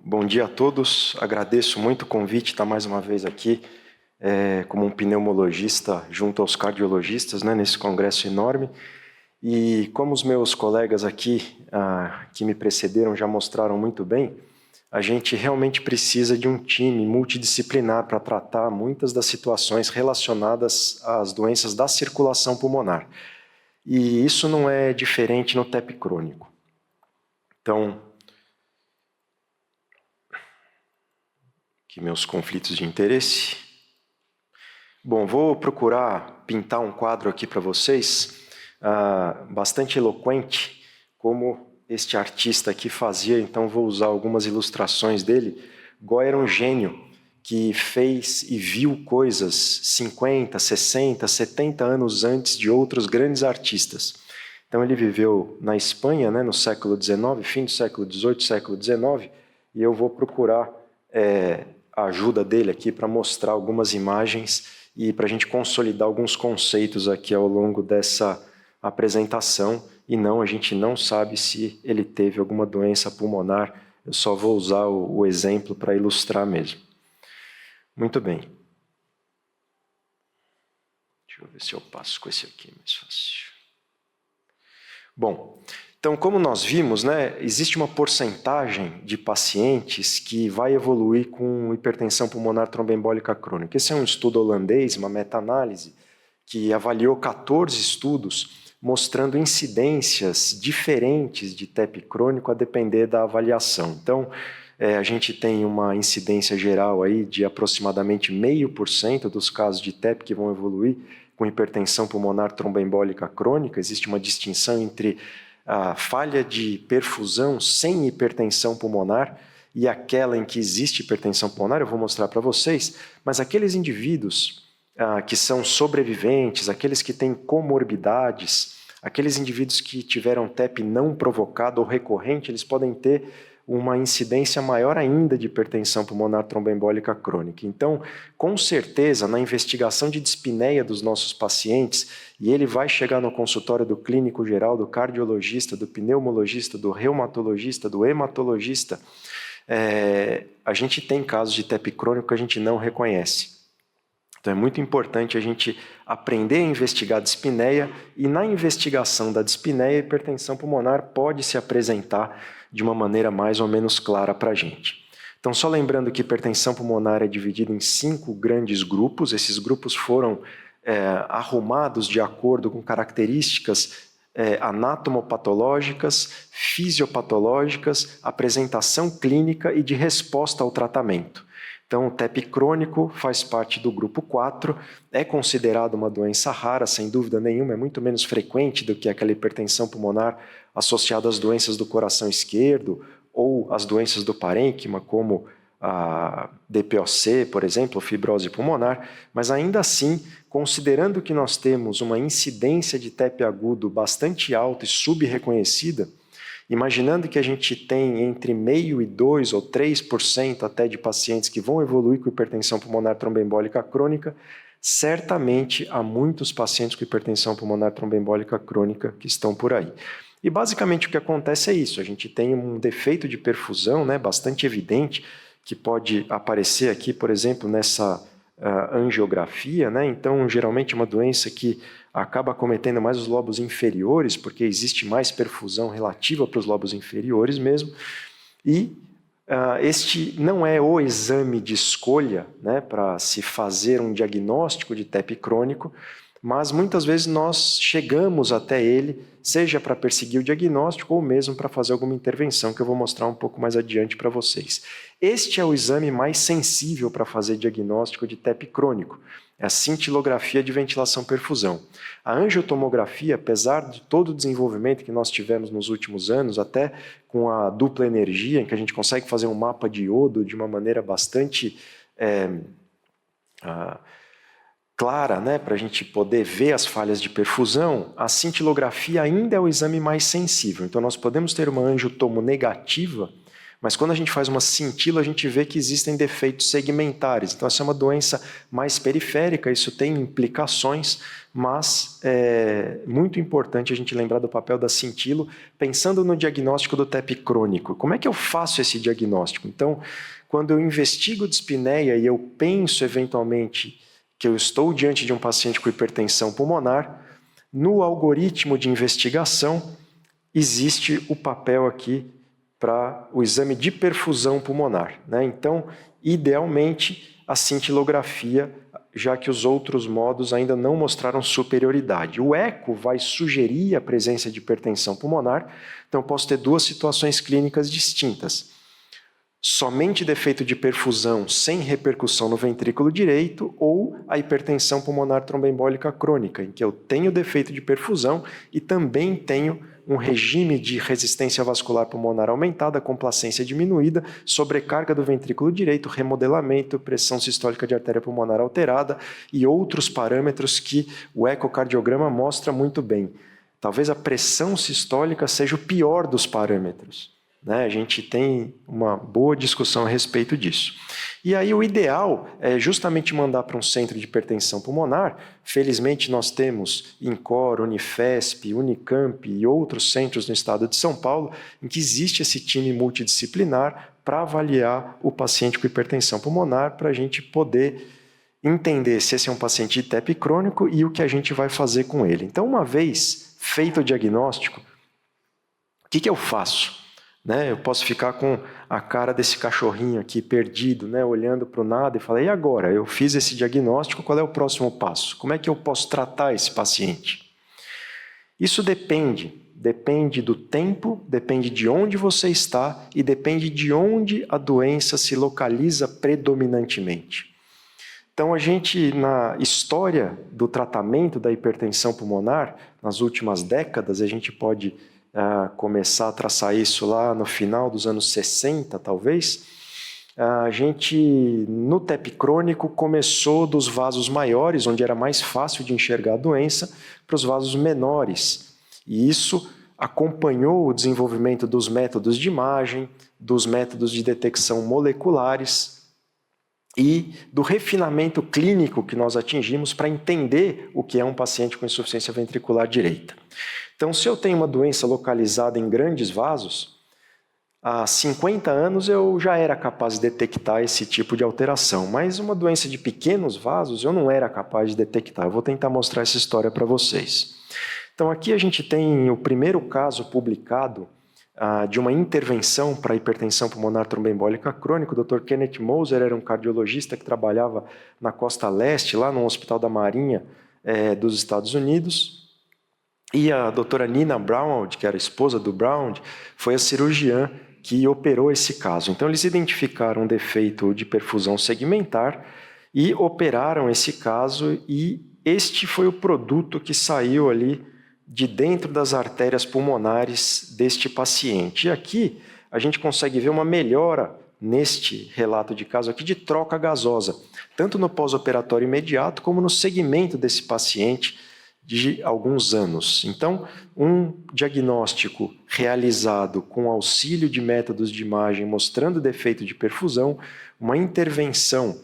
Bom dia a todos, agradeço muito o convite, estar mais uma vez aqui como um pneumologista junto aos cardiologistas, nesse congresso enorme. E como os meus colegas aqui que me precederam já mostraram muito bem, a gente realmente precisa de um time multidisciplinar para tratar muitas das situações relacionadas às doenças da circulação pulmonar. E isso não é diferente no TEP crônico. Então, aqui meus conflitos de interesse. Bom, vou procurar pintar um quadro aqui para vocês, bastante eloquente, como este artista aqui fazia, então vou usar algumas ilustrações dele. Goya era um gênio que fez e viu coisas 50, 60, 70 anos antes de outros grandes artistas. Então ele viveu na Espanha, no século XIX, fim do século XVIII, século XIX, e eu vou procurar a ajuda dele aqui para mostrar algumas imagens e para a gente consolidar alguns conceitos aqui ao longo dessa apresentação. E não, a gente não sabe se ele teve alguma doença pulmonar, eu só vou usar o exemplo para ilustrar mesmo. Muito bem. Deixa eu ver se eu passo com esse aqui, mais fácil. Bom, então, como nós vimos, existe uma porcentagem de pacientes que vai evoluir com hipertensão pulmonar tromboembólica crônica. Esse é um estudo holandês, uma meta-análise, que avaliou 14 estudos mostrando incidências diferentes de TEP crônico a depender da avaliação. Então, a gente tem uma incidência geral aí de aproximadamente 0,5% dos casos de TEP que vão evoluir com hipertensão pulmonar tromboembólica crônica. Existe uma distinção entre a falha de perfusão sem hipertensão pulmonar e aquela em que existe hipertensão pulmonar, eu vou mostrar para vocês, mas aqueles indivíduos que são sobreviventes, aqueles que têm comorbidades, aqueles indivíduos que tiveram TEP não provocado ou recorrente, eles podem ter uma incidência maior ainda de hipertensão pulmonar tromboembólica crônica. Então, com certeza, na investigação de dispneia dos nossos pacientes, e ele vai chegar no consultório do clínico geral, do cardiologista, do pneumologista, do reumatologista, do hematologista, a gente tem casos de TEP crônico que a gente não reconhece. Então é muito importante a gente aprender a investigar a dispneia e na investigação da dispneia, a hipertensão pulmonar pode se apresentar de uma maneira mais ou menos clara para a gente. Então só lembrando que hipertensão pulmonar é dividida em 5 grandes grupos, esses grupos foram arrumados de acordo com características anatomopatológicas, fisiopatológicas, apresentação clínica e de resposta ao tratamento. Então, o TEP crônico faz parte do grupo 4, é considerado uma doença rara, sem dúvida nenhuma, é muito menos frequente do que aquela hipertensão pulmonar associada às doenças do coração esquerdo ou às doenças do parênquima, como a DPOC, por exemplo, fibrose pulmonar, mas ainda assim, considerando que nós temos uma incidência de TEP agudo bastante alta e subreconhecida, imaginando que a gente tem entre 0,5% e 2% ou 3% até de pacientes que vão evoluir com hipertensão pulmonar tromboembólica crônica, certamente há muitos pacientes com hipertensão pulmonar tromboembólica crônica que estão por aí. E basicamente o que acontece é isso, a gente tem um defeito de perfusão bastante evidente, que pode aparecer aqui, por exemplo, nessa angiografia, então geralmente é uma doença que acaba acometendo mais os lobos inferiores, porque existe mais perfusão relativa para os lobos inferiores mesmo, e este não é o exame de escolha para se fazer um diagnóstico de TEP crônico, mas muitas vezes nós chegamos até ele, seja para perseguir o diagnóstico ou mesmo para fazer alguma intervenção, que eu vou mostrar um pouco mais adiante para vocês. Este é o exame mais sensível para fazer diagnóstico de TEP crônico, é a cintilografia de ventilação-perfusão. A angiotomografia, apesar de todo o desenvolvimento que nós tivemos nos últimos anos, até com a dupla energia, em que a gente consegue fazer um mapa de iodo de uma maneira bastante clara, para a gente poder ver as falhas de perfusão, a cintilografia ainda é o exame mais sensível. Então, nós podemos ter uma angiotomo negativa, Mas quando a gente faz uma cintila, a gente vê que existem defeitos segmentares. Então, essa é uma doença mais periférica, isso tem implicações, mas é muito importante a gente lembrar do papel da cintilo, pensando no diagnóstico do TEP crônico. Como é que eu faço esse diagnóstico? Então, quando eu investigo dispneia e eu penso eventualmente que eu estou diante de um paciente com hipertensão pulmonar, no algoritmo de investigação existe o papel aqui para o exame de perfusão pulmonar, né? Então, idealmente, a cintilografia, já que os outros modos ainda não mostraram superioridade. O eco vai sugerir a presença de hipertensão pulmonar, então posso ter duas situações clínicas distintas. Somente defeito de perfusão sem repercussão no ventrículo direito ou a hipertensão pulmonar tromboembólica crônica, em que eu tenho defeito de perfusão e também tenho um regime de resistência vascular pulmonar aumentada, complacência diminuída, sobrecarga do ventrículo direito, remodelamento, pressão sistólica de artéria pulmonar alterada e outros parâmetros que o ecocardiograma mostra muito bem. Talvez a pressão sistólica seja o pior dos parâmetros. A gente tem uma boa discussão a respeito disso. E aí o ideal é justamente mandar para um centro de hipertensão pulmonar. Felizmente nós temos INCOR, Unifesp, Unicamp e outros centros no estado de São Paulo em que existe esse time multidisciplinar para avaliar o paciente com hipertensão pulmonar, para a gente poder entender se esse é um paciente de TEP crônico e o que a gente vai fazer com ele. Então, uma vez feito o diagnóstico, o que eu faço? Eu posso ficar com a cara desse cachorrinho aqui perdido, olhando para o nada e falar, e agora? Eu fiz esse diagnóstico, qual é o próximo passo? Como é que eu posso tratar esse paciente? Isso depende do tempo, depende de onde você está e depende de onde a doença se localiza predominantemente. Então, a gente, na história do tratamento da hipertensão pulmonar, nas últimas décadas, a gente pode começar a traçar isso lá no final dos anos 60, talvez, a gente, no TEP crônico, começou dos vasos maiores, onde era mais fácil de enxergar a doença, para os vasos menores. E isso acompanhou o desenvolvimento dos métodos de imagem, dos métodos de detecção moleculares e do refinamento clínico que nós atingimos para entender o que é um paciente com insuficiência ventricular direita. Então, se eu tenho uma doença localizada em grandes vasos, há 50 anos eu já era capaz de detectar esse tipo de alteração, mas uma doença de pequenos vasos eu não era capaz de detectar. Eu vou tentar mostrar essa história para vocês. Então, aqui a gente tem o primeiro caso publicado de uma intervenção para hipertensão pulmonar tromboembólica crônica. O Dr. Kenneth Moser era um cardiologista que trabalhava na costa leste, lá no Hospital da Marinha dos Estados Unidos. E a doutora Nina Brownald, que era a esposa do Brownald, foi a cirurgiã que operou esse caso. Então, eles identificaram um defeito de perfusão segmentar e operaram esse caso, e este foi o produto que saiu ali de dentro das artérias pulmonares deste paciente. E aqui a gente consegue ver uma melhora neste relato de caso aqui de troca gasosa, tanto no pós-operatório imediato como no segmento desse paciente de alguns anos. Então, um diagnóstico realizado com auxílio de métodos de imagem mostrando defeito de perfusão, uma intervenção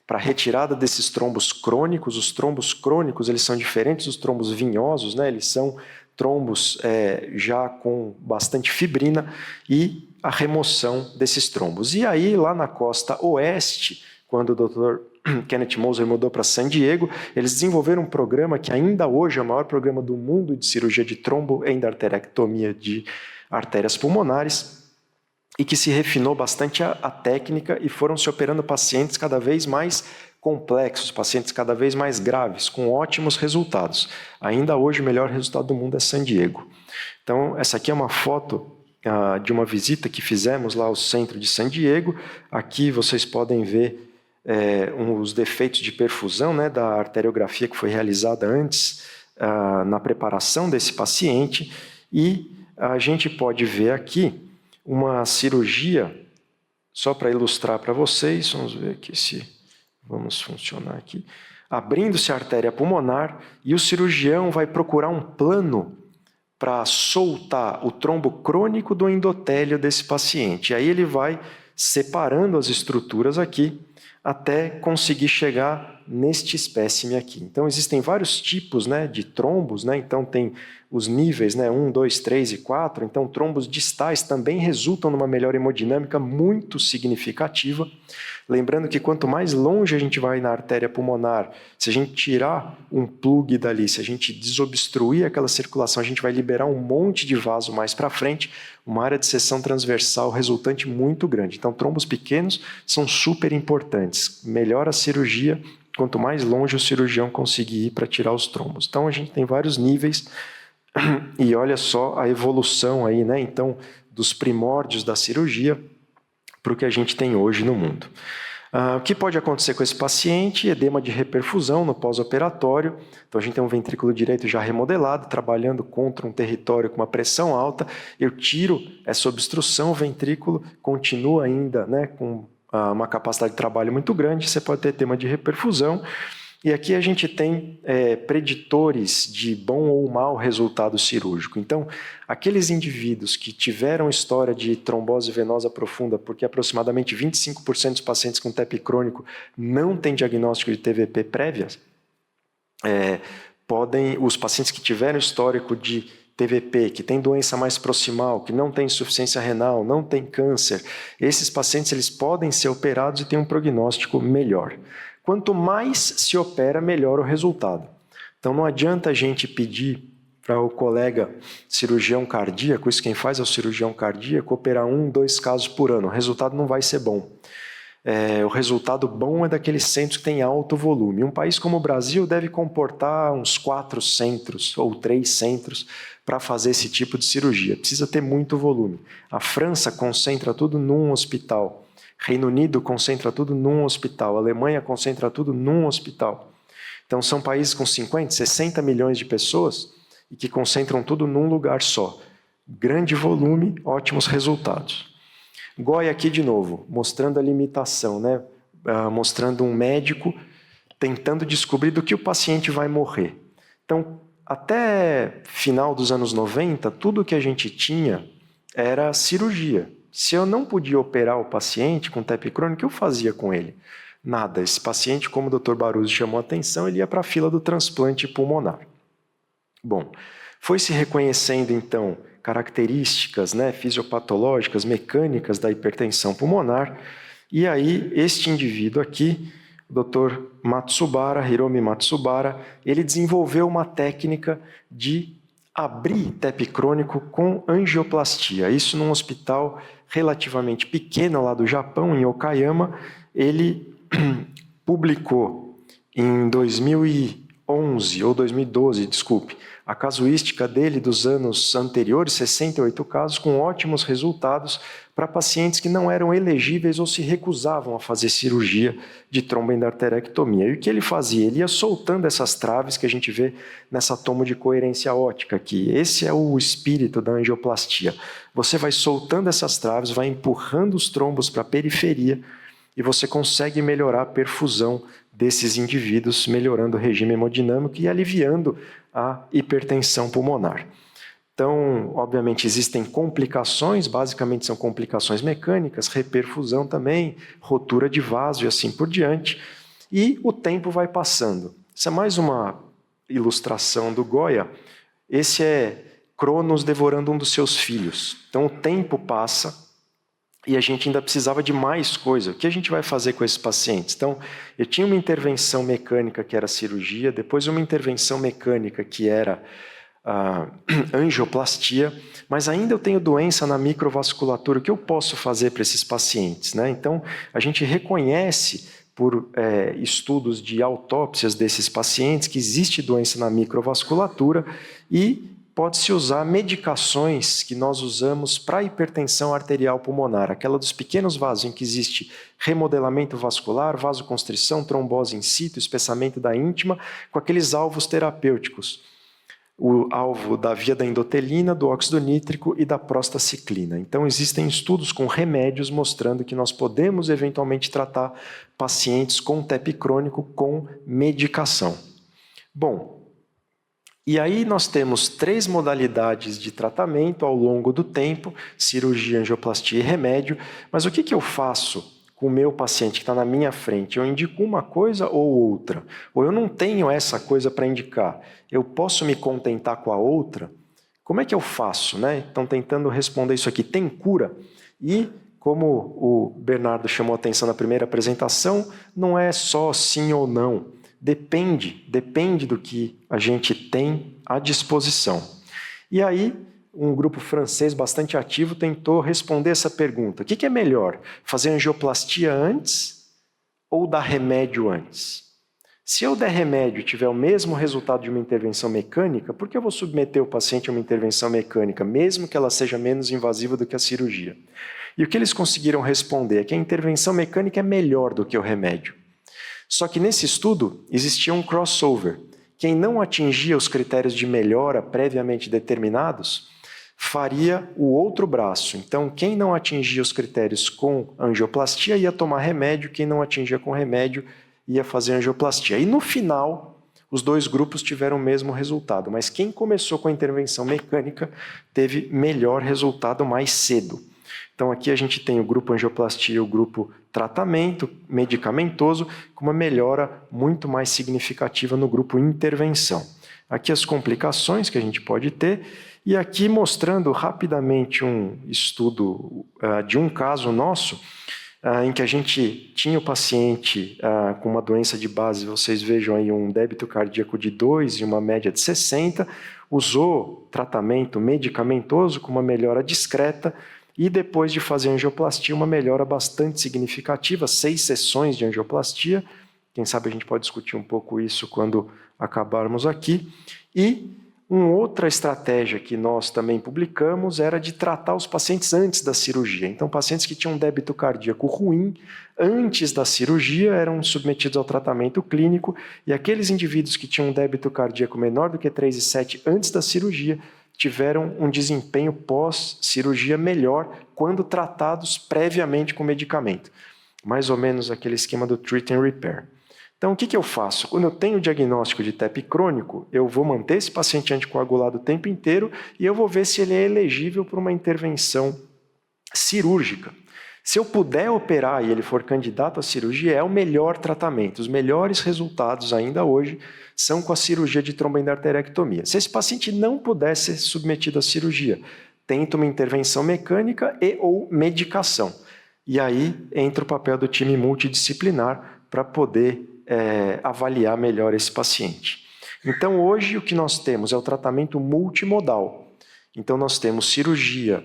para retirada desses trombos crônicos. Os trombos crônicos, eles são diferentes dos trombos vinhosos, eles são trombos já com bastante fibrina, e a remoção desses trombos. E aí, lá na costa oeste, quando o Dr. Kenneth Moser mudou para San Diego, eles desenvolveram um programa que ainda hoje é o maior programa do mundo de cirurgia de tromboendarterectomia de artérias pulmonares, e que se refinou bastante a técnica, e foram se operando pacientes cada vez mais complexos, pacientes cada vez mais graves, com ótimos resultados. Ainda hoje o melhor resultado do mundo é San Diego. Então, essa aqui é uma foto de uma visita que fizemos lá ao centro de San Diego. Aqui vocês podem ver os defeitos de perfusão da arteriografia que foi realizada antes na preparação desse paciente, e a gente pode ver aqui uma cirurgia, só para ilustrar para vocês, vamos ver aqui se vamos funcionar aqui, abrindo-se a artéria pulmonar, e o cirurgião vai procurar um plano para soltar o trombo crônico do endotélio desse paciente. E aí ele vai separando as estruturas aqui até conseguir chegar neste espécime aqui. Então, existem vários tipos, né, de trombos, né? Então, tem os níveis, né, 1, 2, 3 e 4. Então, trombos distais também resultam numa melhora hemodinâmica muito significativa. Lembrando que quanto mais longe a gente vai na artéria pulmonar, se a gente tirar um plug dali, se a gente desobstruir aquela circulação, a gente vai liberar um monte de vaso mais para frente, uma área de seção transversal resultante muito grande. Então, trombos pequenos são super importantes. Melhora a cirurgia, quanto mais longe o cirurgião conseguir ir para tirar os trombos. Então, a gente tem vários níveis e olha só a evolução aí, né? Então, dos primórdios da cirurgia para o que a gente tem hoje no mundo. O que pode acontecer com esse paciente? Edema de reperfusão no pós-operatório. Então, a gente tem um ventrículo direito já remodelado, trabalhando contra um território com uma pressão alta. Eu tiro essa obstrução, o ventrículo continua ainda, né, com uma capacidade de trabalho muito grande, você pode ter edema de reperfusão. E aqui a gente tem preditores de bom ou mau resultado cirúrgico. Então, aqueles indivíduos que tiveram história de trombose venosa profunda, porque aproximadamente 25% dos pacientes com TEP crônico não têm diagnóstico de TVP prévia, os pacientes que tiveram histórico de TVP, que tem doença mais proximal, que não tem insuficiência renal, não tem câncer, esses pacientes eles podem ser operados e têm um prognóstico melhor. Quanto mais se opera, melhor o resultado. Então, não adianta a gente pedir para o colega cirurgião cardíaco, isso quem faz é o cirurgião cardíaco, operar 1, 2 casos por ano. O resultado não vai ser bom. O resultado bom é daqueles centros que têm alto volume. Um país como o Brasil deve comportar uns 4 centros ou 3 centros para fazer esse tipo de cirurgia. Precisa ter muito volume. A França concentra tudo num hospital. Reino Unido concentra tudo num hospital, a Alemanha concentra tudo num hospital. Então, são países com 50, 60 milhões de pessoas e que concentram tudo num lugar só. Grande volume, ótimos resultados. Goya aqui de novo, mostrando a limitação, né? Mostrando um médico tentando descobrir do que o paciente vai morrer. Então, até final dos anos 90, tudo que a gente tinha era cirurgia. Se eu não podia operar o paciente com TEP crônico, o que eu fazia com ele? Nada. Esse paciente, como o Dr. Baruzzi chamou a atenção, ele ia para a fila do transplante pulmonar. Bom, foi se reconhecendo, então, características, né, fisiopatológicas, mecânicas da hipertensão pulmonar, e aí este indivíduo aqui, o Dr. Matsubara, Hiromi Matsubara, ele desenvolveu uma técnica de abrir TEP crônico com angioplastia. Isso num hospital relativamente pequeno lá do Japão, em Okayama. Ele publicou em 2011 ou 2012, desculpe, a casuística dele dos anos anteriores, 68 casos, com ótimos resultados para pacientes que não eram elegíveis ou se recusavam a fazer cirurgia de tromboendarterectomia. E o que ele fazia? Ele ia soltando essas traves que a gente vê nessa tomo de coerência óptica aqui. Esse é o espírito da angioplastia. Você vai soltando essas traves, vai empurrando os trombos para a periferia e você consegue melhorar a perfusão desses indivíduos, melhorando o regime hemodinâmico e aliviando a hipertensão pulmonar. Então, obviamente, existem complicações, basicamente são complicações mecânicas, reperfusão também, rotura de vaso e assim por diante, e o tempo vai passando. Essa é mais uma ilustração do Goya. Esse é Cronos devorando um dos seus filhos. Então, o tempo passa e a gente ainda precisava de mais coisa. O que a gente vai fazer com esses pacientes? Então, eu tinha uma intervenção mecânica que era cirurgia, depois uma intervenção mecânica que era angioplastia, mas ainda eu tenho doença na microvasculatura. O que eu posso fazer para esses pacientes, né? Então, a gente reconhece por estudos de autópsias desses pacientes que existe doença na microvasculatura e pode-se usar medicações que nós usamos para hipertensão arterial pulmonar, aquela dos pequenos vasos em que existe remodelamento vascular, vasoconstrição, trombose in situ, espessamento da íntima, com aqueles alvos terapêuticos. O alvo da via da endotelina, do óxido nítrico e da prostaciclina. Então, existem estudos com remédios mostrando que nós podemos eventualmente tratar pacientes com TEP crônico com medicação. Bom, E aí nós temos 3 modalidades de tratamento ao longo do tempo, cirurgia, angioplastia e remédio, mas o que eu faço com o meu paciente que está na minha frente? Eu indico uma coisa ou outra? Ou eu não tenho essa coisa para indicar? Eu posso me contentar com a outra? Como é que eu faço, né? Então, tentando responder isso aqui, tem cura? E, como o Bernardo chamou a atenção na primeira apresentação, não é só sim ou não. Depende do que a gente tem à disposição. E aí, um grupo francês bastante ativo tentou responder essa pergunta. O que é melhor, fazer angioplastia antes ou dar remédio antes? Se eu der remédio e tiver o mesmo resultado de uma intervenção mecânica, por que eu vou submeter o paciente a uma intervenção mecânica, mesmo que ela seja menos invasiva do que a cirurgia? E o que eles conseguiram responder é que a intervenção mecânica é melhor do que o remédio. Só que nesse estudo existia um crossover. Quem não atingia os critérios de melhora previamente determinados, faria o outro braço. Então, quem não atingia os critérios com angioplastia ia tomar remédio, quem não atingia com remédio ia fazer angioplastia. E no final, os 2 grupos tiveram o mesmo resultado, mas quem começou com a intervenção mecânica teve melhor resultado mais cedo. Então aqui a gente tem o grupo angioplastia e o grupo tratamento medicamentoso com uma melhora muito mais significativa no grupo intervenção. Aqui as complicações que a gente pode ter e aqui mostrando rapidamente um estudo de um caso nosso em que a gente tinha o paciente com uma doença de base, vocês vejam aí um débito cardíaco de 2 e uma média de 60, usou tratamento medicamentoso com uma melhora discreta e depois de fazer angioplastia, uma melhora bastante significativa, 6 sessões de angioplastia. Quem sabe a gente pode discutir um pouco isso quando acabarmos aqui. E uma outra estratégia que nós também publicamos era de tratar os pacientes antes da cirurgia. Então, pacientes que tinham um débito cardíaco ruim, antes da cirurgia, eram submetidos ao tratamento clínico, e aqueles indivíduos que tinham um débito cardíaco menor do que 3,7 antes da cirurgia, tiveram um desempenho pós-cirurgia melhor quando tratados previamente com medicamento. Mais ou menos aquele esquema do treat and repair. Então, o que eu faço? Quando eu tenho o diagnóstico de TEP crônico, eu vou manter esse paciente anticoagulado o tempo inteiro e eu vou ver se ele é elegível para uma intervenção cirúrgica. Se eu puder operar e ele for candidato à cirurgia, é o melhor tratamento. Os melhores resultados ainda hoje são com a cirurgia de tromboendarterectomia. Se esse paciente não puder ser submetido à cirurgia, tenta uma intervenção mecânica e ou medicação. E aí entra o papel do time multidisciplinar para poder avaliar melhor esse paciente. Então hoje o que nós temos é o tratamento multimodal. Então nós temos cirurgia,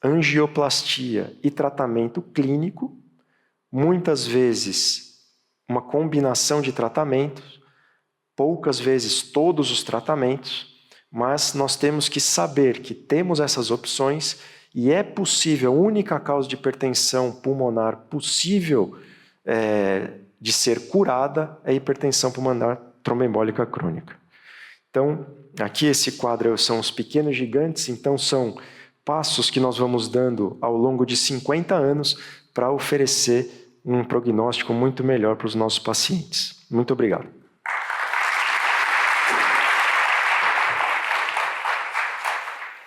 angioplastia e tratamento clínico, muitas vezes uma combinação de tratamentos, poucas vezes todos os tratamentos, mas nós temos que saber que temos essas opções e é possível, a única causa de hipertensão pulmonar possível de ser curada é a hipertensão pulmonar tromboembólica crônica. Então, aqui esse quadro são os pequenos gigantes, então são passos que nós vamos dando ao longo de 50 anos para oferecer um prognóstico muito melhor para os nossos pacientes. Muito obrigado.